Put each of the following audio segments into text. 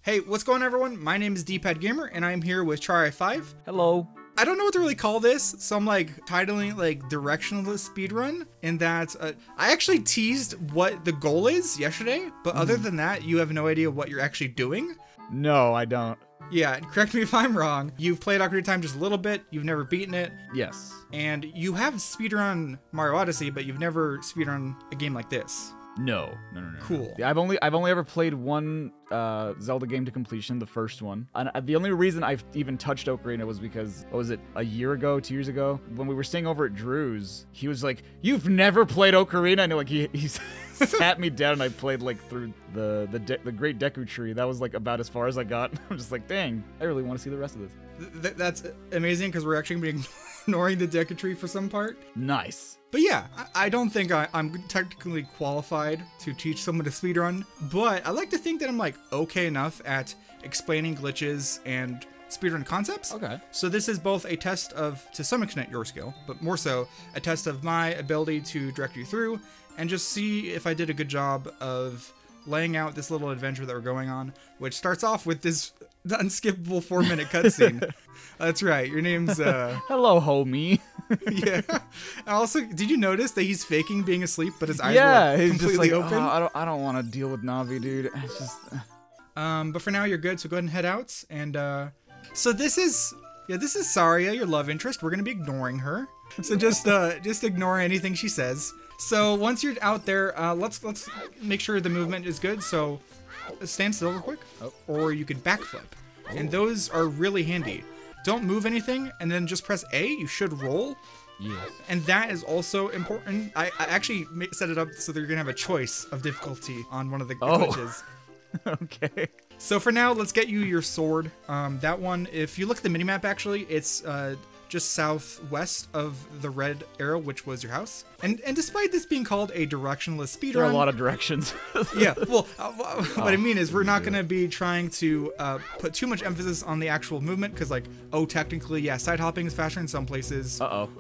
Hey, what's going on, everyone? My name is DPadGamer, and I'm here with Charriii5. Hello. I don't know what to really call this, so I'm like titling like directionless speedrun, in that I actually teased what the goal is yesterday, but other than that, you have no idea what you're actually doing. No, I don't. Yeah, correct me if I'm wrong. You've played Ocarina of Time just a little bit, you've never beaten it. Yes. And you have speedrun Mario Odyssey, but you've never speedrun a game like this. No. Cool. Yeah, I've only ever played one Zelda game to completion, the first one. And the only reason I've even touched Ocarina was because, what was it, a year ago, 2 years ago? When we were staying over at Drew's, he was like, "You've never played Ocarina?" And like he sat me down and I played like through the Great Deku Tree. That was like about as far as I got. I'm just like, dang, I really want to see the rest of this. That's amazing, because we're actually going to be ignoring the Deku Tree for some part. Nice. But yeah, I don't think I'm technically qualified to teach someone to speedrun, but I like to think that I'm like okay enough at explaining glitches and speedrun concepts. Okay. So this is both a test of, to some extent, your skill, but more so a test of my ability to direct you through and just see if I did a good job of laying out this little adventure that we're going on, which starts off with this unskippable 4-minute cutscene. That's right. Your name's hello, homie. Yeah. Also, did you notice that he's faking being asleep, but his eyes yeah, were he's completely just like, open? Oh, I don't want to deal with Navi, dude. It's just. But for now, you're good. So go ahead and head out. And so this is Saria, your love interest. We're gonna be ignoring her. So just ignore anything she says. So once you're out there, let's make sure the movement is good. So stand still real quick, or you could backflip, and those are really handy. Don't move anything, and then just press A. You should roll. Yes. And that is also important. I actually set it up so that you're gonna have a choice of difficulty on one of the glitches. Okay. So for now, let's get you your sword. That one, if you look at the minimap, actually, it's just southwest of the red arrow, which was your house. And despite this being called a directionless speedrun, There are a lot of directions. yeah, well, what I mean is we're not going to be trying to put too much emphasis on the actual movement, because like, technically, yeah, side hopping is faster in some places. Uh-oh.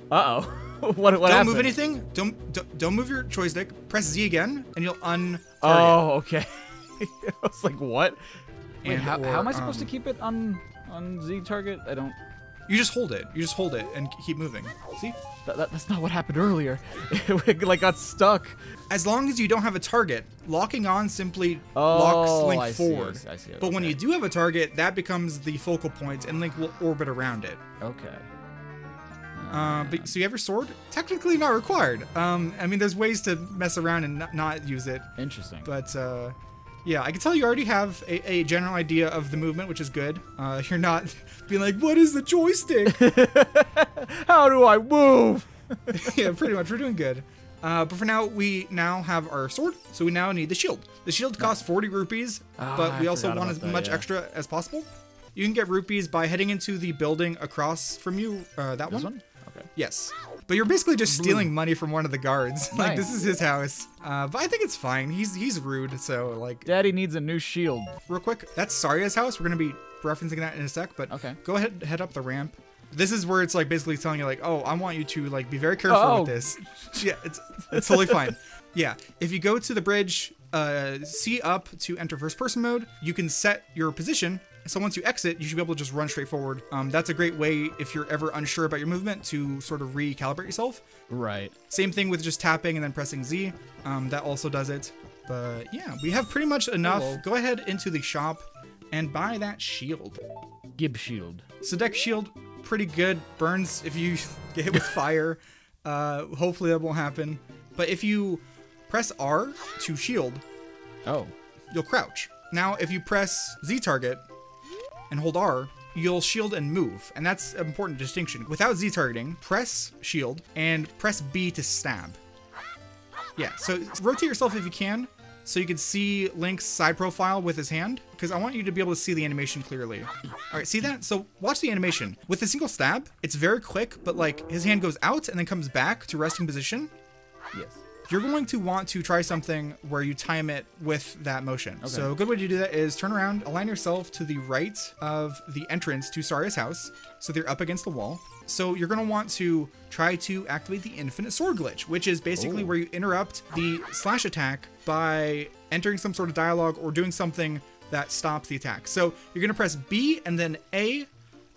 Don't What happened? move anything. Don't move your joystick. Press Z again, and you'll un-target. Oh, okay. I was like, what? Wait, And, how am I supposed to keep it on Z target? I don't. You just hold it. You just hold it and keep moving. See? That's not what happened earlier. It like got stuck. As long as you don't have a target, locking on simply locks Link forward. I see. But when you do have a target, that becomes the focal point, and Link will orbit around it. Okay. But so you have your sword? Technically not required. I mean, there's ways to mess around and not use it. Interesting. But yeah, I can tell you already have a general idea of the movement, which is good. You're not being like, what is the joystick? How do I move? Yeah, pretty much. We're doing good. But for now, we now have our sword, so we now need the shield. The shield costs 40 rupees, but we also want as much extra as possible. You can get rupees by heading into the building across from you, that one. Okay. Yes. But you're basically just stealing money from one of the guards. Like, this is his house. But I think it's fine. He's rude, so like... Daddy needs a new shield. Real quick, that's Saria's house. We're going to be referencing that in a sec, but go ahead, head up the ramp. This is where it's like basically telling you like, oh, I want you to like be very careful with this. Yeah, it's totally fine. Yeah, if you go to the bridge, C up to enter first person mode, you can set your position. So once you exit, you should be able to just run straight forward. That's a great way, if you're ever unsure about your movement, to sort of recalibrate yourself. Right. Same thing with just tapping and then pressing Z. That also does it. But yeah, we have pretty much enough. Hello. Go ahead into the shop and buy that shield. Gib shield. So deck shield, pretty good. Burns if you get hit with fire. Hopefully that won't happen. But if you press R to shield, you'll crouch. Now, if you press Z target and hold R, you'll shield and move, and that's an important distinction. Without Z targeting, press shield and press B to stab. Yeah, so rotate yourself if you can, so you can see Link's side profile with his hand, because I want you to be able to see the animation clearly. All right, see that? So watch the animation. With a single stab, it's very quick, but like his hand goes out and then comes back to resting position. Yes. You're going to want to try something where you time it with that motion. Okay. So a good way to do that is turn around, align yourself to the right of the entrance to Saria's house, so they're up against the wall. So you're going to want to try to activate the infinite sword glitch, which is basically where you interrupt the slash attack by entering some sort of dialogue or doing something that stops the attack. So you're going to press B and then A,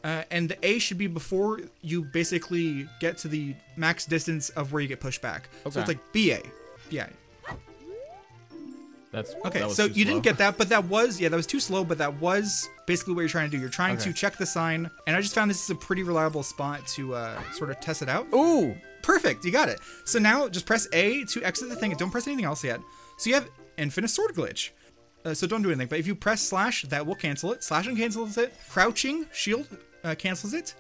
and the A should be before you basically get to the max distance of where you get pushed back. Okay. So it's like BA. Yeah. That's okay. That was so too you slow. didn't get that, but that was too slow. But that was basically what you're trying to do. You're trying to check the sign, and I just found this is a pretty reliable spot to sort of test it out. Ooh, perfect! You got it. So now just press A to exit the thing, and don't press anything else yet. So you have infinite sword glitch. So don't do anything. But if you press slash, that will cancel it. Slashing cancels it. Crouching shield cancels it.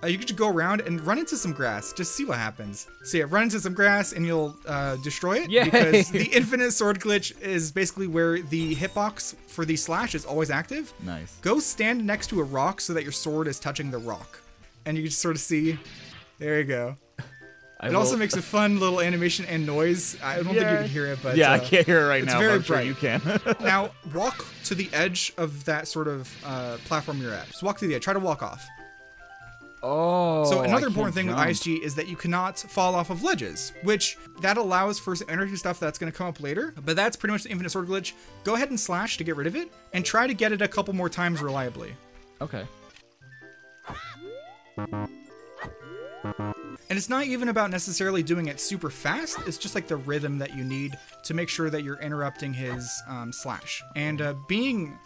You can just go around and run into some grass. Just see what happens. So yeah, run into some grass and you'll destroy it. Yay. Because the infinite sword glitch is basically where the hitbox for the slash is always active. Nice. Go stand next to a rock so that your sword is touching the rock. And you can just sort of see. There you go. It also makes a fun little animation and noise. I don't think you can hear it, but yeah, I can't hear it right now. Very but I'm bright. sure you can. Now walk to the edge of that sort of platform you're at. Just walk to the edge. Try to walk off. Oh. So another important thing with ISG is that you cannot fall off of ledges, which that allows for some energy stuff that's going to come up later. But that's pretty much the infinite sword glitch. Go ahead and slash to get rid of it, and try to get it a couple more times reliably. Okay. And it's not even about necessarily doing it super fast. It's just like the rhythm that you need to make sure that you're interrupting his slash. And being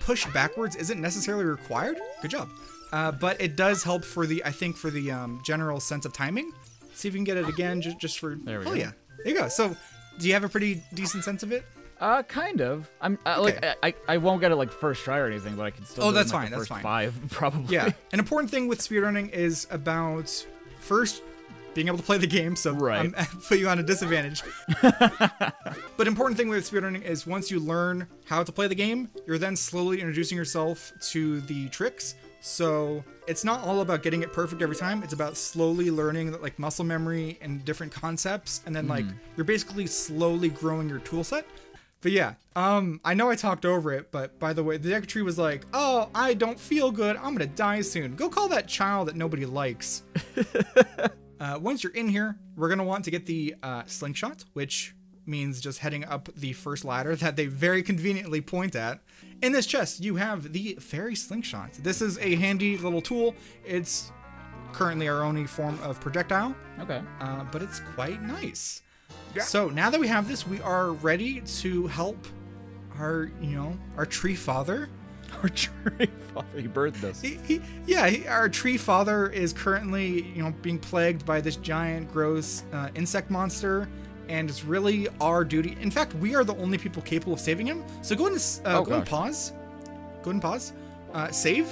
pushed backwards isn't necessarily required. Good job. But it does help for the, I think, for the general sense of timing. See if you can get it again, just for. There we go. Oh yeah, there you go. So, do you have a pretty decent sense of it? Kind of. I'm like I won't get it like first try or anything, but I can still. Oh, do that's it in, fine. like, the That's first fine. 5 probably. Yeah. An important thing with speedrunning is about first being able to play the game. So right. I'm put you on a disadvantage. But important thing with speedrunning is once you learn how to play the game, you're then slowly introducing yourself to the tricks. So it's not all about getting it perfect every time. It's about slowly learning like muscle memory and different concepts. And then like you're basically slowly growing your tool set. But yeah, I know I talked over it, but by the way, the Deku Tree was like, oh, I don't feel good. I'm going to die soon. Go call that child that nobody likes. Once you're in here, we're going to want to get the slingshot, which means just heading up the first ladder that they very conveniently point at. In this chest, you have the fairy slingshot. This is a handy little tool. It's currently our only form of projectile. Okay. But it's quite nice. Yeah. So now that we have this, we are ready to help our, our tree father. Our tree father, he birthed us. Our tree father is currently, being plagued by this giant, gross insect monster. And it's really our duty. In fact, we are the only people capable of saving him. So go ahead and pause. Go ahead and pause. Save.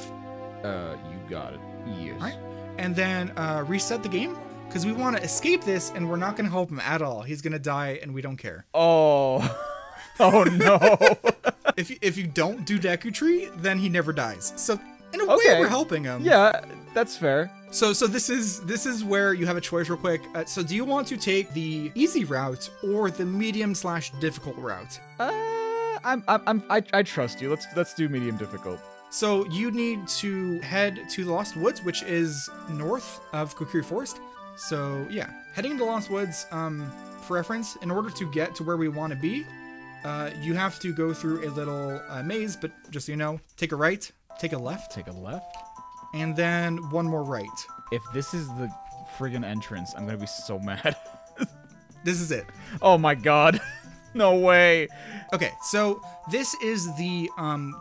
You got it. Yes. All right. And then reset the game. Because we want to escape this, and we're not going to help him at all. He's going to die, and we don't care. Oh. Oh, no. If you don't do Deku Tree, then he never dies. So in a way, we're helping him. Yeah, that's fair. So this is where you have a choice real quick. So do you want to take the easy route or the medium/difficult route? I trust you. Let's do medium difficult. So you need to head to the Lost Woods, which is north of Kokiri Forest. So yeah, heading to the Lost Woods, for reference, in order to get to where we want to be, you have to go through a little maze, but just so you know, take a right, take a left. Take a left? And then one more right. If this is the friggin' entrance, I'm gonna be so mad. This is it. Oh my god. No way. Okay, so this is the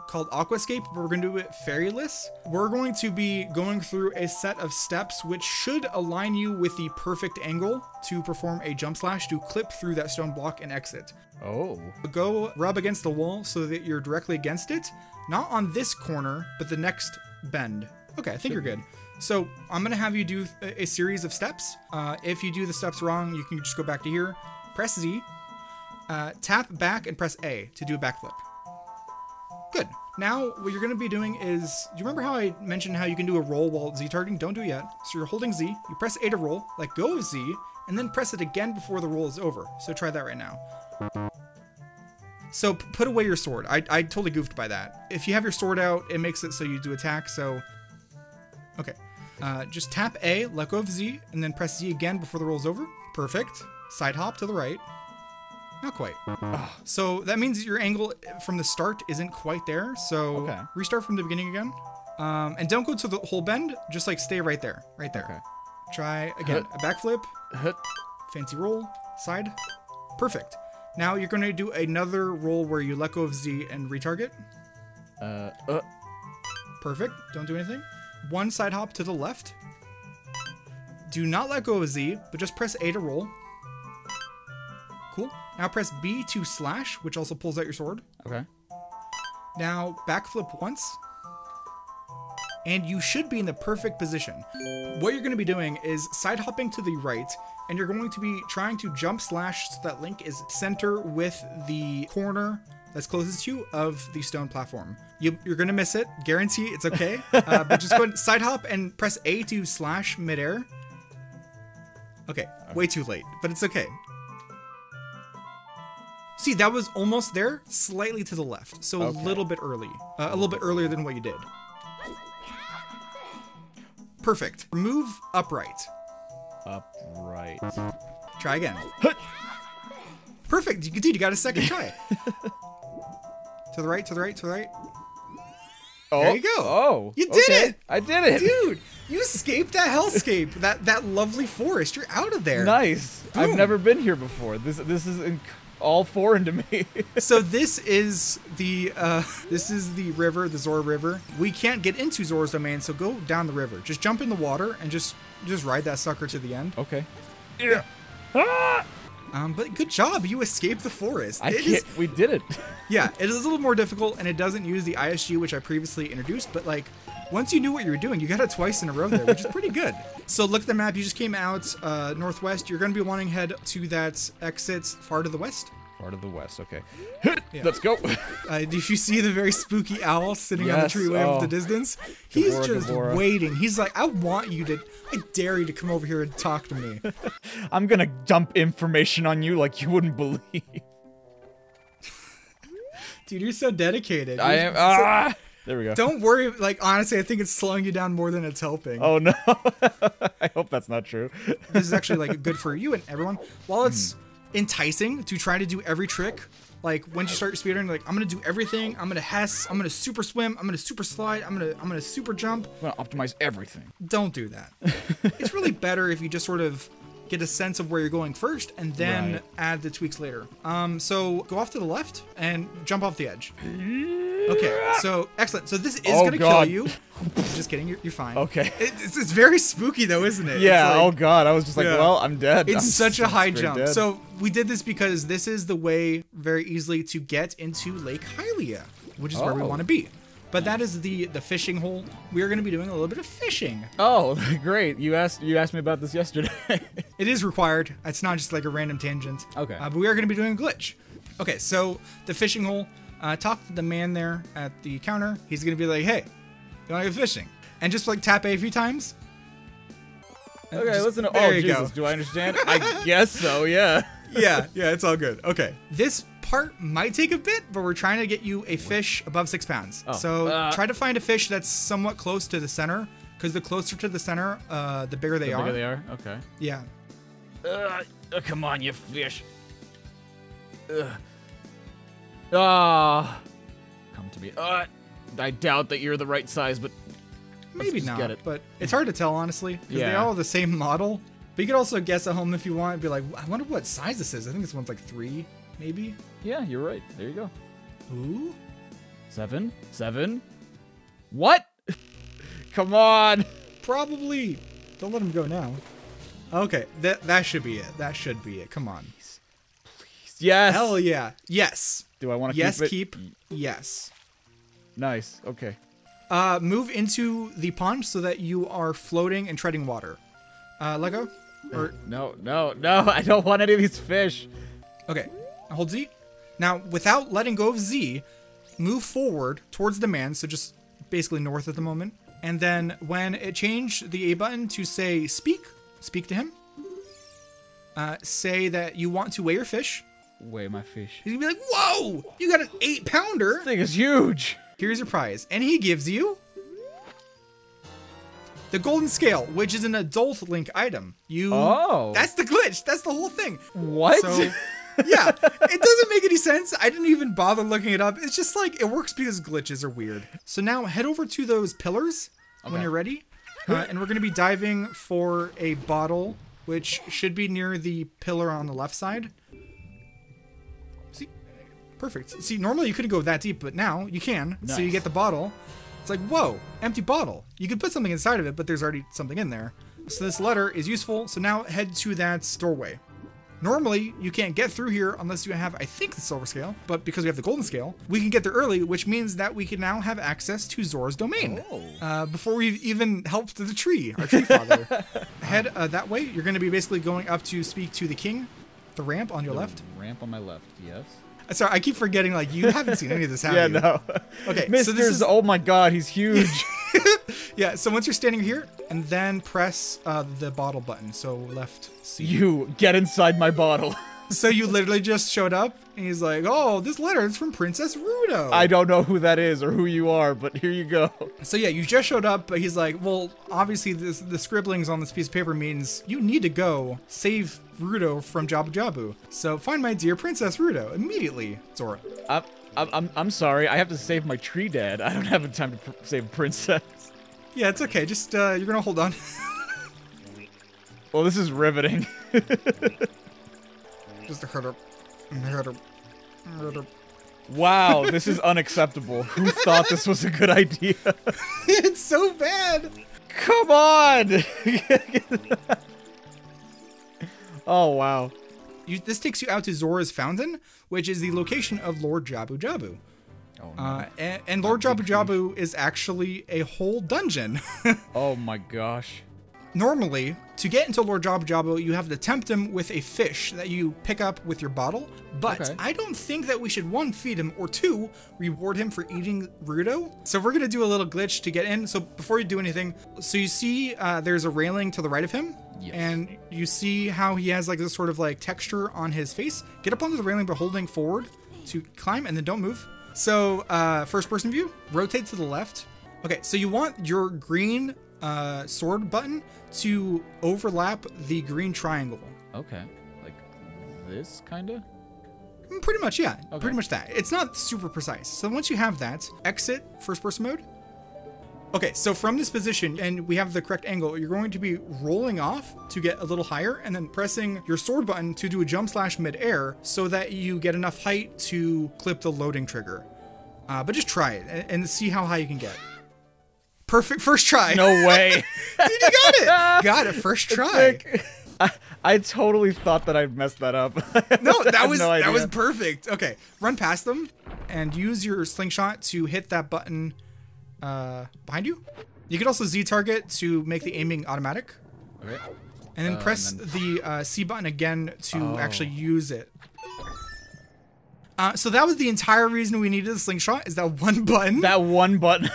called Aquascape, but we're going to do it fairyless. We're going to be going through a set of steps which should align you with the perfect angle to perform a jump slash to clip through that stone block and exit. Oh. Go rub against the wall so that you're directly against it. Not on this corner, but the next bend. Okay, I think you're good. So I'm going to have you do a series of steps. If you do the steps wrong, you can just go back to here. Press Z. Tap back and press A to do a backflip. Good. Now, what you're going to be doing is, do you remember how I mentioned how you can do a roll while Z-targeting? Don't do it yet. So you're holding Z, you press A to roll, let go of Z, and then press it again before the roll is over. So try that right now. So put away your sword. I totally goofed by that. If you have your sword out, it makes it so you do attack, so... Okay. Just tap A, let go of Z, and then press Z again before the roll is over. Perfect. Side hop to the right. Not quite. So that means your angle from the start isn't quite there. So restart from the beginning again. And don't go to the whole bend. Just like stay right there. Right there. Okay. Try again. A backflip. Fancy roll. Side. Perfect. Now you're going to do another roll where you let go of Z and retarget. Perfect. Don't do anything. One side hop to the left. Do not let go of Z, but just press A to roll. Cool. Now press B to slash, which also pulls out your sword. Okay. Now backflip once. And you should be in the perfect position. What you're going to be doing is side hopping to the right, and you're going to be trying to jump slash so that Link is center with the corner that's closest to you of the stone platform. You're going to miss it. Guarantee it's okay. But just go ahead, side hop and press A to slash midair. Okay, way too late, but it's okay. See, that was almost there, slightly to the left. So a little bit early. A little bit earlier than what you did. Perfect. Move upright. Upright. Try again. Perfect. Dude, you got a second try. To the right, to the right, to the right. Oh, there you go. Oh. You did it. I did it. Dude, you escaped that hellscape, that lovely forest. You're out of there. Nice. Boom. I've never been here before. This is all foreign to me. So this is the river, the Zora River. We can't get into Zora's domain, so go down the river. Just jump in the water and just ride that sucker to the end. Okay. Yeah. But good job. You escaped the forest. We did it. Yeah, it is a little more difficult, and it doesn't use the ISG, which I previously introduced, but like, once you knew what you were doing, you got it twice in a row there, which is pretty good. So look at the map. You just came out northwest. You're going to be wanting to head to that exit far to the west. Far to the west, okay. Yeah. Let's go. Did you see the very spooky owl sitting on the treeway off the distance? He's just waiting. He's like, I dare you to come over here and talk to me. I'm going to dump information on you like you wouldn't believe. Dude, you're so dedicated. I am. There we go. Don't worry. Like, honestly, I think it's slowing you down more than it's helping. Oh, no. I hope that's not true. This is actually, like, good for you and everyone. While it's enticing to try to do every trick, like, once you start your speedrun, like, I'm going to do everything. I'm going to Hess. I'm going to super swim. I'm going to super slide. I'm going to super jump. I'm going to optimize everything. Don't do that. It's really better if you just sort of get a sense of where you're going first and then add the tweaks later. So go off to the left and jump off the edge. Okay, so excellent. So this is going to kill you. Just kidding, you're fine. Okay. It's very spooky though, isn't it? Yeah, like, oh god, I was just like, well, I'm dead. It's such a high jump. Dead. So we did this because this is the way very easily to get into Lake Hylia, which is where we want to be. But that is the fishing hole. We are going to be doing a little bit of fishing. Oh, great. You asked me about this yesterday. It is required. It's not just like a random tangent. Okay. But we are going to be doing a glitch. Okay, so the fishing hole. Talk to the man there at the counter. He's going to be like, hey, you want to go fishing? And just like tap A a few times. Okay, just, listen to there you Jesus, go. Do I understand? I guess so, yeah. Yeah, it's all good. Okay. This part might take a bit, but we're trying to get you a fish above 6 pounds. Oh. So try to find a fish that's somewhat close to the center, because the closer to the center, the bigger they are. The bigger they are? Okay. Yeah. Come on, you fish. Come to me. I doubt that you're the right size, but maybe not. But it's hard to tell, honestly, because they all have the same model. But you could also guess at home if you want and be like, I wonder what size this is. I think this one's like 3, maybe. Yeah, you're right. There you go. Ooh. 7. What? Come on. Probably. Don't let him go now. Okay, that should be it. That should be it. Come on. Please. Yes. Hell yeah. Yes. Do I want to keep it? Yes, keep. Yes. Nice. Okay. Move into the pond so that you are floating and treading water. Let go. Or no. I don't want any of these fish. Okay. Hold Z. Now, without letting go of Z, move forward towards the man. So just basically north at the moment. And then when it changed the A button to say speak to him. Say that you want to weigh your fish. Weigh my fish. He's gonna be like, whoa, you got an 8-pounder. This thing is huge. Here's your prize. And he gives you the golden scale, which is an adult Link item. That's the glitch. That's the whole thing. What? So Yeah, it doesn't make any sense. I didn't even bother looking it up. It's just like, it works because glitches are weird. So now head over to those pillars when you're ready. And we're going to be diving for a bottle, which should be near the pillar on the left side. See? Perfect. See, normally you couldn't go that deep, but now you can. Nice. So you get the bottle. It's like, whoa, empty bottle. You could put something inside of it, but there's already something in there. So this letter is useful. So now head to that doorway. Normally, you can't get through here unless you have, I think, the silver scale, but because we have the golden scale, we can get there early, which means that we can now have access to Zora's domain. Before we've even helped the tree, our tree father. Head that way. You're going to be basically going up to speak to the king, the ramp on your left. Ramp on my left, yes. Sorry, I keep forgetting, like, you haven't seen any of this, have you? No. Okay, so this is, oh my god, he's huge. Yeah, so once you're standing here, and then press the bottle button, so left C. You, get inside my bottle. So you literally just showed up, and he's like, oh, this letter is from Princess Rudo. I don't know who that is or who you are, but here you go. So yeah, you just showed up, but he's like, well, obviously the scribblings on this piece of paper means you need to go save Rudo from Jabu Jabu. So find my dear Princess Rudo immediately, Zora. I'm sorry, I have to save my tree dad. I don't have the time to save a princess. Yeah, it's okay. Just, you're gonna hold on. Well, this is riveting. Just hurt her. Wow, this is unacceptable. Who thought this was a good idea? It's so bad. Come on. Oh, wow. This takes you out to Zora's Fountain, which is the location of Lord Jabu Jabu. Oh, no. And Lord Jabu Jabu is actually a whole dungeon. Oh my gosh. Normally, to get into Lord Jabu Jabu, you have to tempt him with a fish that you pick up with your bottle. But I don't think that we should, 1, feed him, or 2, reward him for eating Rudo. So we're going to do a little glitch to get in. So before you do anything, so you see there's a railing to the right of him. Yes. And you see how he has like this sort of like texture on his face. Get up onto the railing by holding forward to climb, and then don't move. So first person view, rotate to the left. Okay, so you want your green sword button to overlap the green triangle. Okay, like this kind of? Pretty much, yeah. Okay. Pretty much that. It's not super precise. So once you have that, exit first person mode. Okay, so from this position, and we have the correct angle, you're going to be rolling off to get a little higher, and then pressing your sword button to do a jump slash mid-air so that you get enough height to clip the loading trigger. But just try it and see how high you can get. Perfect first try. No way. Dude, you got it. Got it first try. I totally thought that I'd messed that up. No, that was perfect. Okay, run past them and use your slingshot to hit that button behind you. You could also Z target to make the aiming automatic. Okay. And then press the C button again to actually use it. So that was the entire reason we needed the slingshot, is that one button. That one button.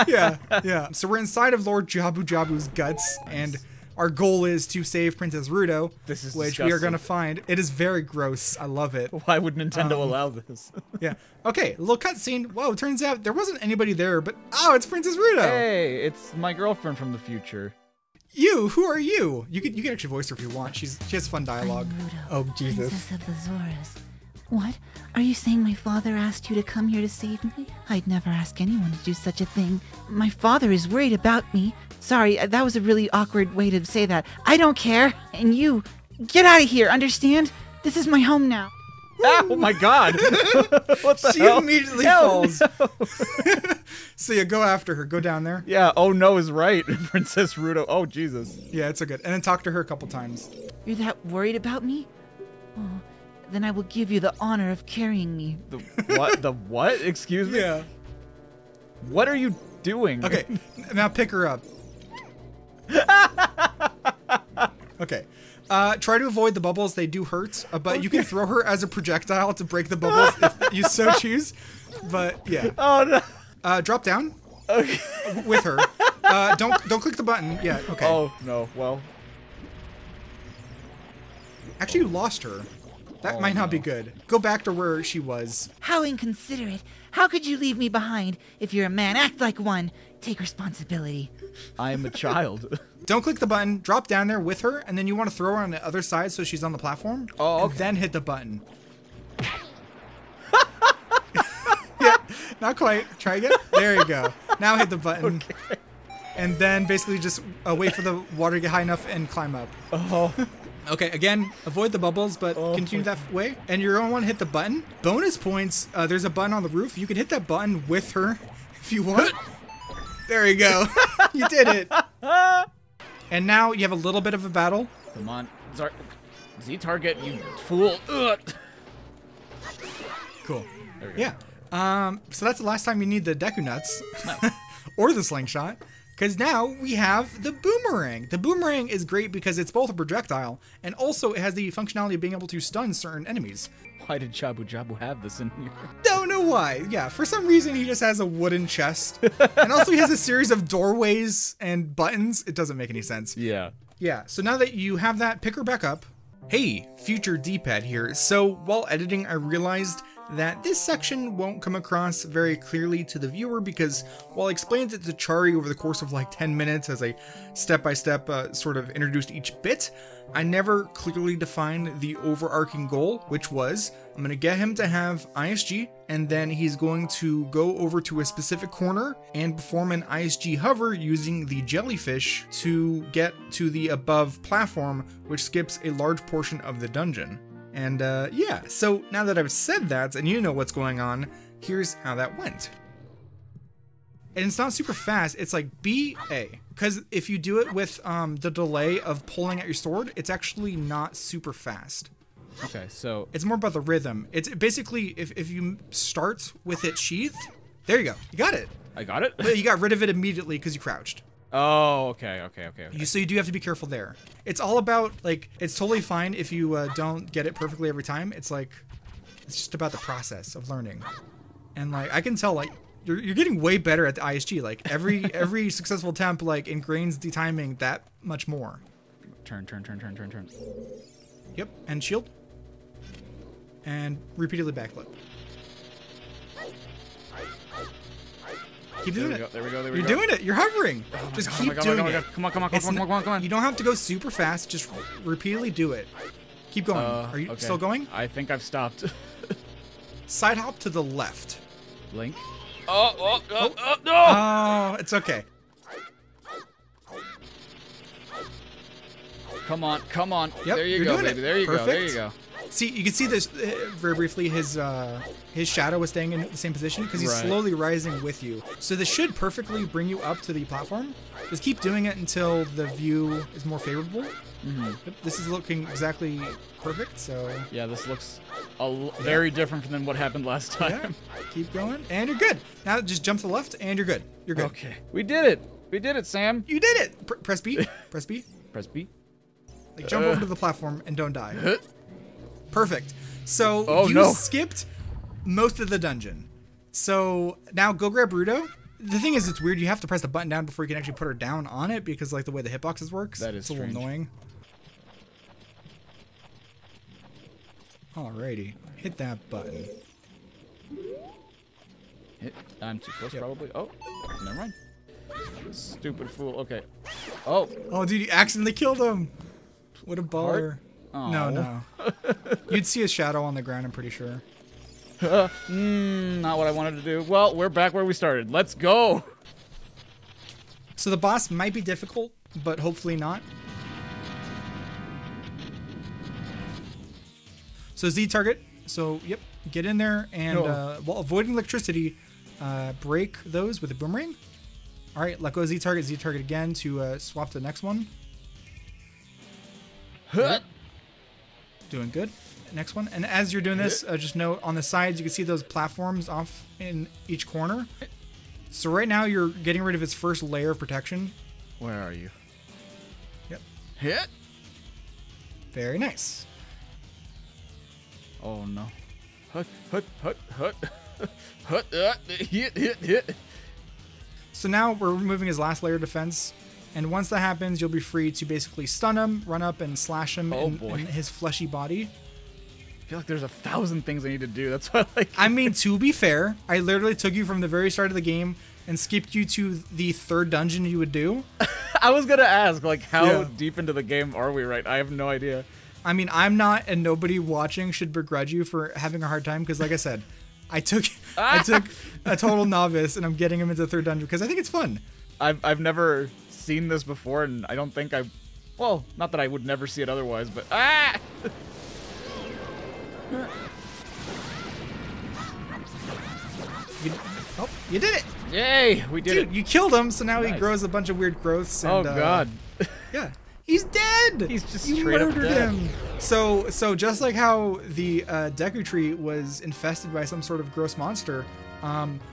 Yeah, yeah. So we're inside of Lord Jabu Jabu's guts, and our goal is to save Princess Rudo, which disgusting. We are going to find. It is very gross. I love it. Why would Nintendo allow this? Yeah. Okay, a little cutscene. Whoa, turns out there wasn't anybody there, but oh, it's Princess Rudo. Hey, it's my girlfriend from the future. You? Who are you? You can actually voice her if you want. She has fun dialogue. I'm Rudo, oh, Jesus. Princess of the Zoras. What? Are you saying my father asked you to come here to save me? I'd never ask anyone to do such a thing. My father is worried about me. Sorry, that was a really awkward way to say that. I don't care. And you, get out of here, understand? This is my home now. Oh my god. What the hell? She immediately falls. No. So yeah, go after her. Go down there. Yeah, oh no is right. Princess Rudo. Oh, Jesus. Yeah, it's so good. And then talk to her a couple times. You're that worried about me? Oh. Then I will give you the honor of carrying me. The what? The what? Excuse me? Yeah. What are you doing? Okay, now pick her up. Okay. Try to avoid the bubbles. They do hurt, but you can throw her as a projectile to break the bubbles if you so choose. But yeah. Oh no. Drop down. Okay. With her. Don't click the button yet. Okay. Oh no. Well. Actually, you lost her. That might not be good. Go back to where she was. How inconsiderate. How could you leave me behind? If you're a man, act like one. Take responsibility. I am a child. Don't click the button. Drop down there with her, and then you want to throw her on the other side so she's on the platform. Oh, okay. And then hit the button. Yeah, not quite. Try again. There you go. Now hit the button. Okay. And then basically just wait for the water to get high enough and climb up. Oh. Okay, again, avoid the bubbles, but continue that way. And you're going to want to hit the button. Bonus points, there's a button on the roof. You can hit that button with her if you want. There you go. You did it. And now you have a little bit of a battle. Come on. Z-target, you fool. Ugh. Cool. Yeah. So that's the last time you need the Deku Nuts. No. Or the slingshot. Because now we have the boomerang. The boomerang is great because it's both a projectile and also it has the functionality of being able to stun certain enemies. Why did Jabu Jabu have this in here? Don't know why. Yeah, for some reason he just has a wooden chest. And also he has a series of doorways and buttons. It doesn't make any sense. Yeah. Yeah, so now that you have that, pick her back up. Hey, future D-pad here. So while editing, I realized that this section won't come across very clearly to the viewer because while I explained it to Charriii over the course of like 10 minutes as I step-by-step sort of introduced each bit, I never clearly defined the overarching goal, which was I'm going to get him to have ISG and then he's going to go over to a specific corner and perform an ISG hover using the jellyfish to get to the above platform, which skips a large portion of the dungeon. And yeah, so now that I've said that and you know what's going on, here's how that went. And it's not super fast, it's like BA. Because if you do it with the delay of pulling at your sword, it's actually not super fast. Okay, so... It's more about the rhythm. It's basically, if you start with it sheathed, there you go, you got it. I got it? But you got rid of it immediately because you crouched. Oh, okay. So you do have to be careful there. It's all about, like, it's totally fine if you don't get it perfectly every time. It's like, it's just about the process of learning. And like, I can tell, like, you're getting way better at the ISG. Like, every successful attempt, like, ingrains the timing that much more. Turn. Yep, and shield. And repeatedly backflip. Keep doing it. There we go. You're doing it. You're hovering. Just keep doing it. Come on. You don't have to go super fast. Just repeatedly do it. Keep going. Are you still going? I think I've stopped. Side hop to the left. Link. Oh, No! Oh, it's okay. Come on. Yep, there you you're go, doing baby. it. There you Perfect. go. There you go. See, you can see this very briefly. His shadow was staying in the same position because he's slowly rising with you. So this should perfectly bring you up to the platform. Just keep doing it until the view is more favorable. Mm-hmm. Yep, this is looking exactly perfect. So yeah, this looks very different than what happened last time. Yeah, keep going, and you're good. Now just jump to the left, and you're good. You're good. Okay, we did it, Sam. You did it. Press B. Press B. Press B. Like jump over to the platform and don't die. Perfect. So you skipped most of the dungeon. So now go grab Rudo. The thing is, it's weird. You have to press the button down before you can actually put her down on it because like the way the hitboxes works. That is a little annoying. Alrighty, hit that button. I'm too close, probably. Oh, never mind. Stupid fool. Okay. Oh, dude, you accidentally killed him. What a baller. Oh. No. You'd see a shadow on the ground, I'm pretty sure. Not what I wanted to do. Well, we're back where we started. Let's go. So the boss might be difficult, but hopefully not. So Z target. So, yep, get in there and while avoiding electricity, break those with a boomerang. All right, let go of Z target again to swap to the next one. Doing good. Next one. And as you're doing this, just note on the sides, you can see those platforms off in each corner. So right now you're getting rid of its first layer of protection. Where are you? Yep. Hit. Very nice. Oh no. Hit. So now we're removing his last layer of defense. And once that happens, you'll be free to basically stun him, run up and slash him in his fleshy body. I feel like there's 1,000 things I need to do. That's why, like. I mean, to be fair, I literally took you from the very start of the game and skipped you to the 3rd dungeon you would do. I was gonna ask, like, how deep into the game are we right? I have no idea. I mean, I'm not, and nobody watching should begrudge you for having a hard time, because like I said, I took a total novice, and I'm getting him into the 3rd dungeon because I think it's fun. I've never seen this before, and I don't think well, not that I would never see it otherwise, but You did it! Yay, we did it. Dude, you killed him, so now he grows a bunch of weird growths. And, oh God. Yeah, he's dead. He's just you straight murdered up dead. him. So just like how the Deku Tree was infested by some sort of gross monster,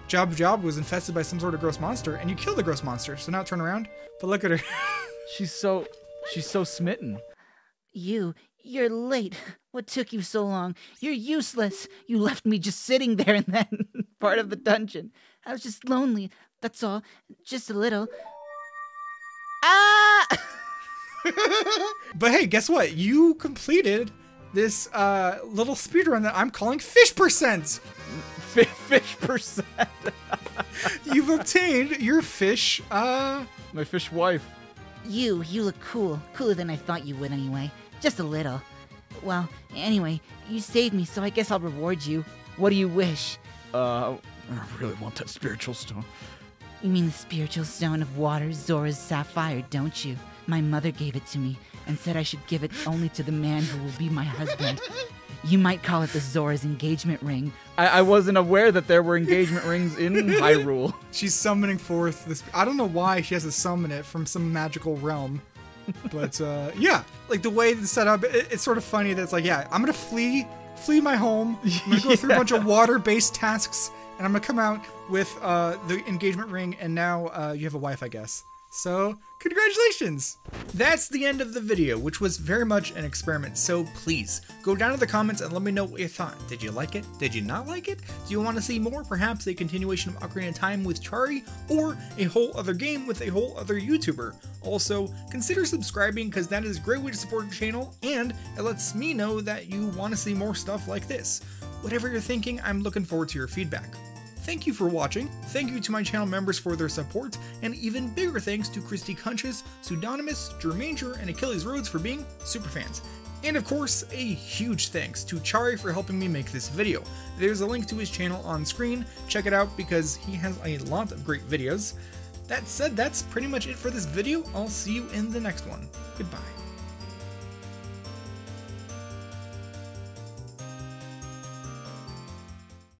Job was infested by some sort of gross monster, and you killed the gross monster. So now turn around. But look at her. She's so smitten. You're late. What took you so long? You're useless. You left me just sitting there in that part of the dungeon. I was just lonely. That's all. Just a little. Ah! But hey, guess what? You completed this little speedrun that I'm calling Fish Percent. Fish percent. You've obtained your fish. My fish wife. You look cool. Cooler than I thought you would anyway. Just a little. Well, anyway, you saved me, so I guess I'll reward you. What do you wish? I really want that spiritual stone. You mean the spiritual stone of water, Zora's sapphire, don't you? My mother gave it to me and said I should give it only to the man who will be my husband. You might call it the Zora's engagement ring. I wasn't aware that there were engagement rings in Hyrule. She's summoning forth this. I don't know why she has to summon it from some magical realm. But yeah, like the way it's set up, it's sort of funny that it's like, yeah, I'm gonna flee my home. I'm gonna go through a bunch of water-based tasks, and I'm gonna come out with the engagement ring, and now you have a wife, I guess. So, congratulations! That's the end of the video, which was very much an experiment, so please, go down to the comments and let me know what you thought. Did you like it? Did you not like it? Do you want to see more? Perhaps a continuation of Ocarina of Time with Charriii, or a whole other game with a whole other YouTuber? Also, consider subscribing, because that is a great way to support the channel, and it lets me know that you want to see more stuff like this. Whatever you're thinking, I'm looking forward to your feedback. Thank you for watching, thank you to my channel members for their support, and even bigger thanks to Christy Cunches, Pseudonymous, Jermanger, and Achilles Rhodes for being superfans. And of course, a huge thanks to Charriii for helping me make this video. There's a link to his channel on screen, check it out because he has a lot of great videos. That said, that's pretty much it for this video. I'll see you in the next one. Goodbye.